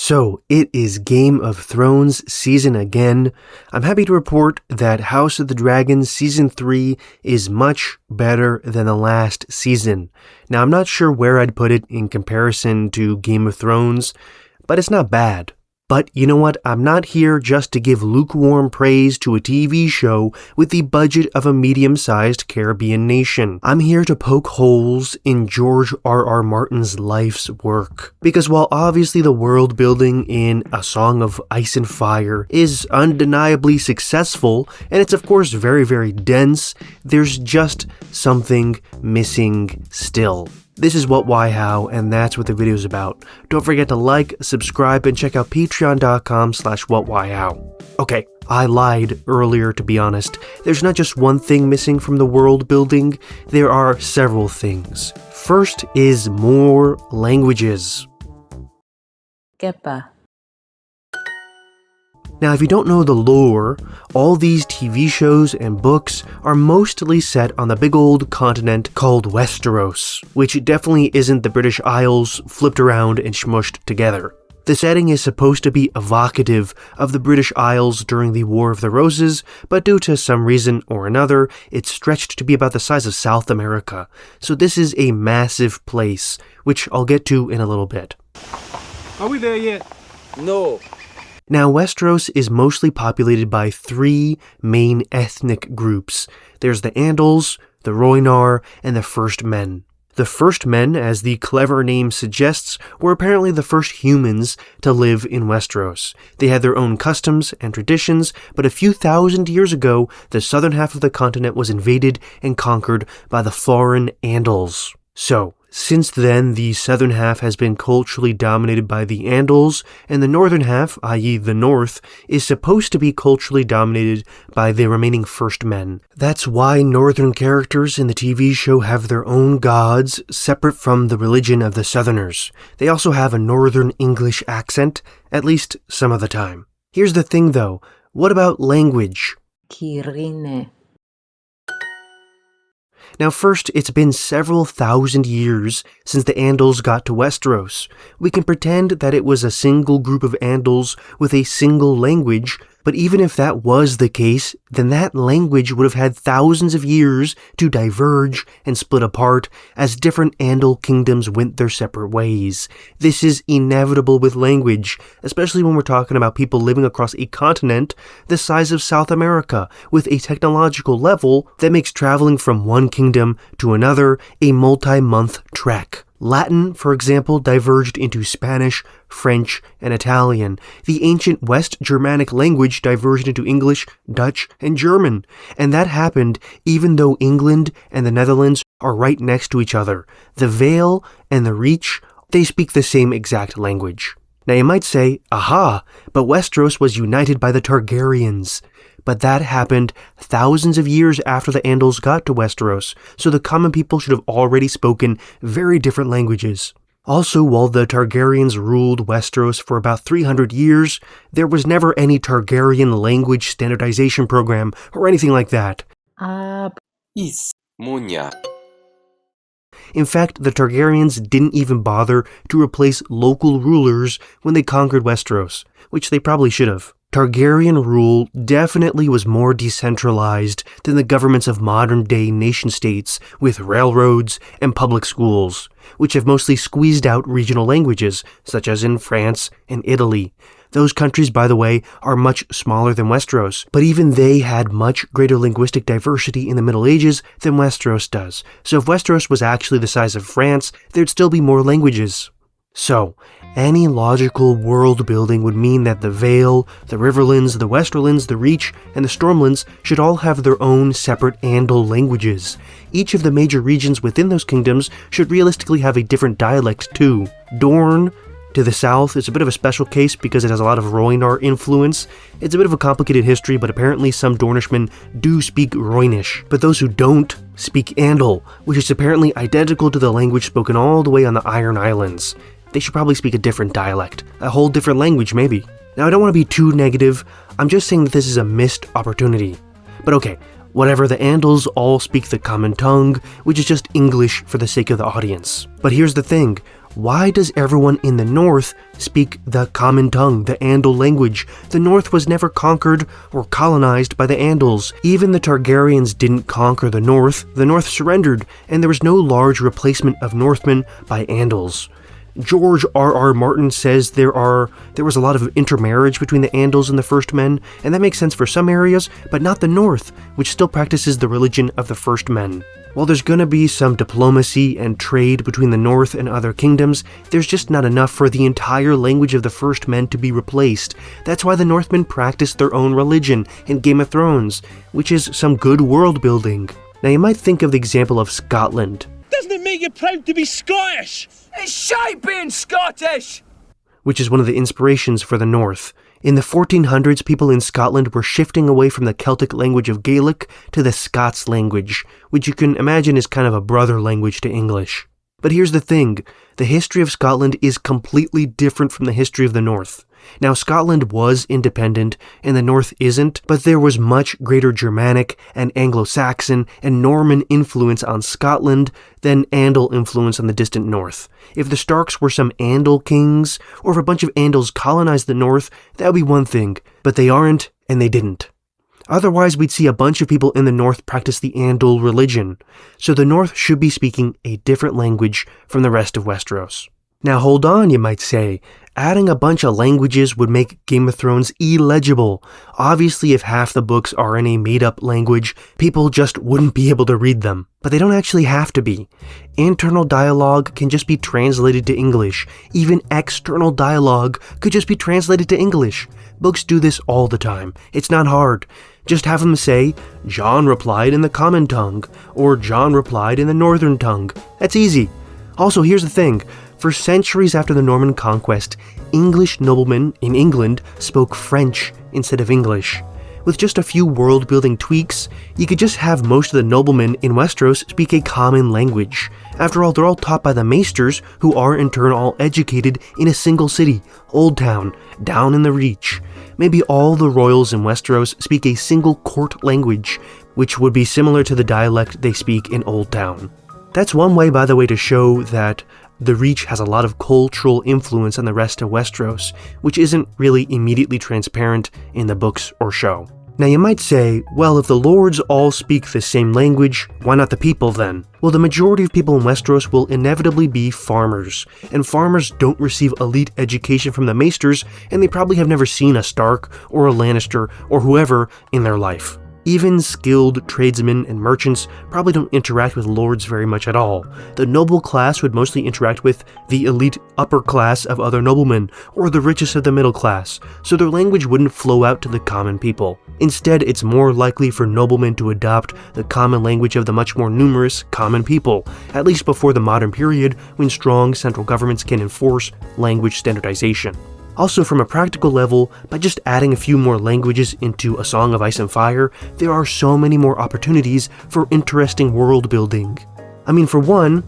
So, it is Game of Thrones season again. I'm happy to report that House of the Dragon season 3 is much better than the last season. Now, I'm not sure where I'd put it in comparison to Game of Thrones, but it's not bad. But you know what? I'm not here just to give lukewarm praise to a TV show with the budget of a medium-sized Caribbean nation. I'm here to poke holes in George R.R. Martin's life's work. Because while obviously the world building in A Song of Ice and Fire is undeniably successful, and it's of course very, very dense, there's just something missing still. This is What, Why, How, and that's what the video's about. Don't forget to like, subscribe, and check out patreon.com/whatwhyhow. Okay, I lied earlier, to be honest. There's not just one thing missing from the world building, there are several things. First is more languages. Kepa. Now, if you don't know the lore, all these TV shows and books are mostly set on the big old continent called Westeros, which definitely isn't the British Isles flipped around and smushed together. The setting is supposed to be evocative of the British Isles during the War of the Roses, but due to some reason or another, it's stretched to be about the size of South America. So this is a massive place, which I'll get to in a little bit. Are we there yet? No. Now, Westeros is mostly populated by three main ethnic groups. There's the Andals, the Rhoynar, and the First Men. The First Men, as the clever name suggests, were apparently the first humans to live in Westeros. They had their own customs and traditions, but a few thousand years ago, the southern half of the continent was invaded and conquered by the foreign Andals. So, since then, the southern half has been culturally dominated by the Andals, and the northern half, i.e. the north, is supposed to be culturally dominated by the remaining First Men. That's why northern characters in the TV show have their own gods, separate from the religion of the southerners. They also have a northern English accent, at least some of the time. Here's the thing though, what about language? Kirine. Now first, it's been several thousand years since the Andals got to Westeros. We can pretend that it was a single group of Andals with a single language, but even if that was the case, then that language would have had thousands of years to diverge and split apart as different Andal kingdoms went their separate ways. This is inevitable with language, especially when we're talking about people living across a continent the size of South America, with a technological level that makes traveling from one kingdom to another a multi-month trek. Latin, for example, diverged into Spanish, French, and Italian. The ancient West Germanic language diverged into English, Dutch, and German. And that happened even though England and the Netherlands are right next to each other. The Vale and the Reach, they speak the same exact language. Now you might say, aha, but Westeros was united by the Targaryens. But that happened thousands of years after the Andals got to Westeros, so the common people should have already spoken very different languages. Also, while the Targaryens ruled Westeros for about 300 years, there was never any Targaryen language standardization program or anything like that. Is. Munya. In fact, the Targaryens didn't even bother to replace local rulers when they conquered Westeros, which they probably should have. Targaryen rule definitely was more decentralized than the governments of modern-day nation-states with railroads and public schools, which have mostly squeezed out regional languages, such as in France and Italy. Those countries, by the way, are much smaller than Westeros, but even they had much greater linguistic diversity in the Middle Ages than Westeros does. So if Westeros was actually the size of France, there'd still be more languages. So, any logical world building would mean that the Vale, the Riverlands, the Westerlands, the Reach, and the Stormlands should all have their own separate Andal languages. Each of the major regions within those kingdoms should realistically have a different dialect too. Dorne, to the south, is a bit of a special case because it has a lot of Rhoynar influence. It's a bit of a complicated history, but apparently some Dornishmen do speak Rhoynish. But those who don't speak Andal, which is apparently identical to the language spoken all the way on the Iron Islands. They should probably speak a different dialect, a whole different language maybe. Now I don't want to be too negative, I'm just saying that this is a missed opportunity. But okay, whatever, the Andals all speak the common tongue, which is just English for the sake of the audience. But here's the thing, Why does everyone in the north speak the common tongue, the Andal language? The north was never conquered or colonized by the Andals. Even the Targaryens didn't conquer the north surrendered, and there was no large replacement of Northmen by Andals. George R.R. Martin says there was a lot of intermarriage between the Andals and the First Men, and that makes sense for some areas, but not the North, which still practices the religion of the First Men. While there's gonna be some diplomacy and trade between the North and other kingdoms, there's just not enough for the entire language of the First Men to be replaced. That's why the Northmen practiced their own religion in Game of Thrones, which is some good world building. Now you might think of the example of Scotland. Doesn't it make you proud to be Scottish? It's shite being Scottish! Which is one of the inspirations for the North. In the 1400s, people in Scotland were shifting away from the Celtic language of Gaelic to the Scots language, which you can imagine is kind of a brother language to English. But here's the thing, the history of Scotland is completely different from the history of the North. Now, Scotland was independent, and the North isn't, but there was much greater Germanic and Anglo-Saxon and Norman influence on Scotland than Andal influence on the distant North. If the Starks were some Andal kings, or if a bunch of Andals colonized the North, that would be one thing, but they aren't, and they didn't. Otherwise, we'd see a bunch of people in the North practice the Andal religion, so the North should be speaking a different language from the rest of Westeros. Now hold on, you might say. Adding a bunch of languages would make Game of Thrones illegible. Obviously, if half the books are in a made-up language, people just wouldn't be able to read them. But they don't actually have to be. Internal dialogue can just be translated to English. Even external dialogue could just be translated to English. Books do this all the time. It's not hard. Just have them say, Jon replied in the common tongue, or Jon replied in the northern tongue. That's easy. Also, here's the thing. For centuries after the Norman conquest, English noblemen in England spoke French instead of English. With just a few world-building tweaks, you could just have most of the noblemen in Westeros speak a common language. After all, they're all taught by the maesters, who are in turn all educated in a single city, Old Town, down in the Reach. Maybe all the royals in Westeros speak a single court language, which would be similar to the dialect they speak in Old Town. That's one way, by the way, to show that the Reach has a lot of cultural influence on the rest of Westeros, which isn't really immediately transparent in the books or show. Now you might say, well, if the lords all speak the same language, why not the people then? Well, the majority of people in Westeros will inevitably be farmers, and farmers don't receive elite education from the maesters, and they probably have never seen a Stark or a Lannister or whoever in their life. Even skilled tradesmen and merchants probably don't interact with lords very much at all. The noble class would mostly interact with the elite upper class of other noblemen, or the richest of the middle class, so their language wouldn't flow out to the common people. Instead, it's more likely for noblemen to adopt the common language of the much more numerous common people, at least before the modern period when strong central governments can enforce language standardization. Also, from a practical level, by just adding a few more languages into A Song of Ice and Fire, there are so many more opportunities for interesting world building. I mean, for one,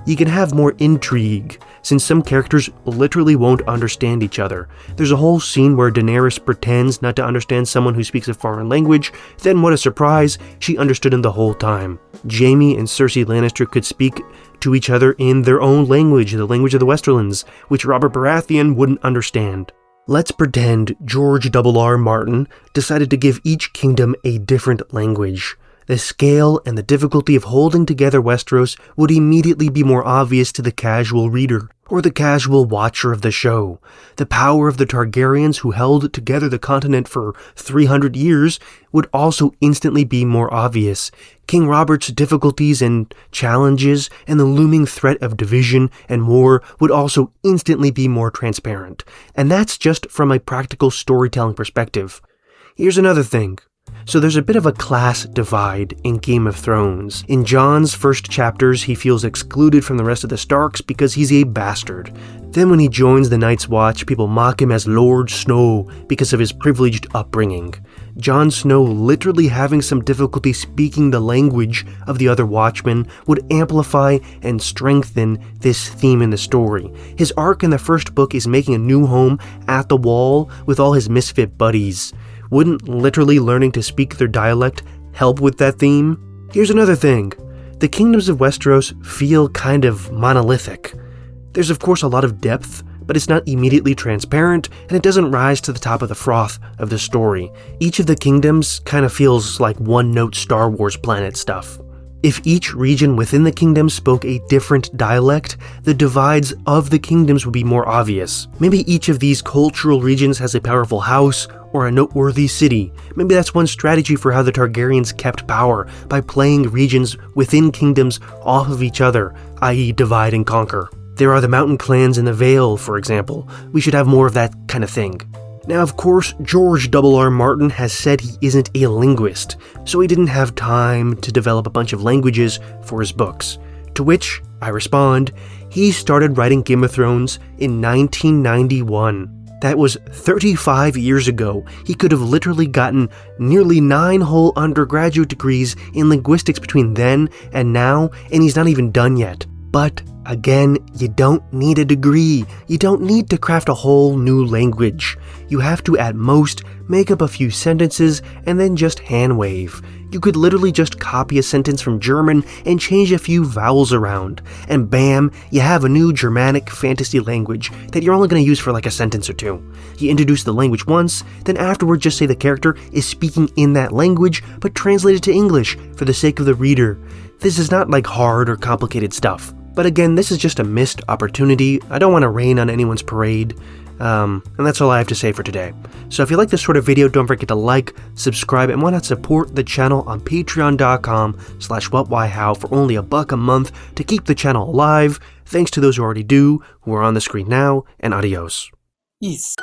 you can have more intrigue, since some characters literally won't understand each other. There's a whole scene where Daenerys pretends not to understand someone who speaks a foreign language, then what a surprise, she understood him the whole time. Jaime and Cersei Lannister could speak to each other in their own language, the language of the Westerlands, which Robert Baratheon wouldn't understand. Let's pretend George R.R. Martin decided to give each kingdom a different language. The scale and the difficulty of holding together Westeros would immediately be more obvious to the casual reader, or the casual watcher of the show. The power of the Targaryens who held together the continent for 300 years would also instantly be more obvious. King Robert's difficulties and challenges and the looming threat of division and war would also instantly be more transparent. And that's just from a practical storytelling perspective. Here's another thing. So there's a bit of a class divide in Game of Thrones. In Jon's first chapters, he feels excluded from the rest of the Starks because he's a bastard. Then when he joins the Night's Watch, people mock him as Lord Snow because of his privileged upbringing. Jon Snow literally having some difficulty speaking the language of the other Watchmen would amplify and strengthen this theme in the story. His arc in the first book is making a new home at the Wall with all his misfit buddies. Wouldn't literally learning to speak their dialect help with that theme? Here's another thing. The kingdoms of Westeros feel kind of monolithic. There's of course a lot of depth, but it's not immediately transparent, and it doesn't rise to the top of the froth of the story. Each of the kingdoms kind of feels like one-note Star Wars planet stuff. If each region within the kingdom spoke a different dialect, the divides of the kingdoms would be more obvious. Maybe each of these cultural regions has a powerful house or a noteworthy city. Maybe that's one strategy for how the Targaryens kept power, by playing regions within kingdoms off of each other, i.e. divide and conquer. There are the mountain clans in the Vale, for example. We should have more of that kind of thing. Now, of course, George R.R. Martin has said he isn't a linguist, so he didn't have time to develop a bunch of languages for his books. To which I respond, he started writing Game of Thrones in 1991. That was 35 years ago. He could have literally gotten nearly 9 whole undergraduate degrees in linguistics between then and now, and he's not even done yet. But again, you don't need a degree. You don't need to craft a whole new language. You have to, at most, make up a few sentences and then just hand wave. You could literally just copy a sentence from German and change a few vowels around, and bam, you have a new Germanic fantasy language that you're only going to use for like a sentence or two. You introduce the language once, then afterward just say the character is speaking in that language, but translate it to English for the sake of the reader. This is not like hard or complicated stuff. But again, this is just a missed opportunity. I don't want to rain on anyone's parade. And that's all I have to say for today. So if you like this sort of video, don't forget to like, subscribe, and why not support the channel on patreon.com/whatwhyhow for only $1 a month to keep the channel alive. Thanks to those who already do, who are on the screen now, and adios. Peace.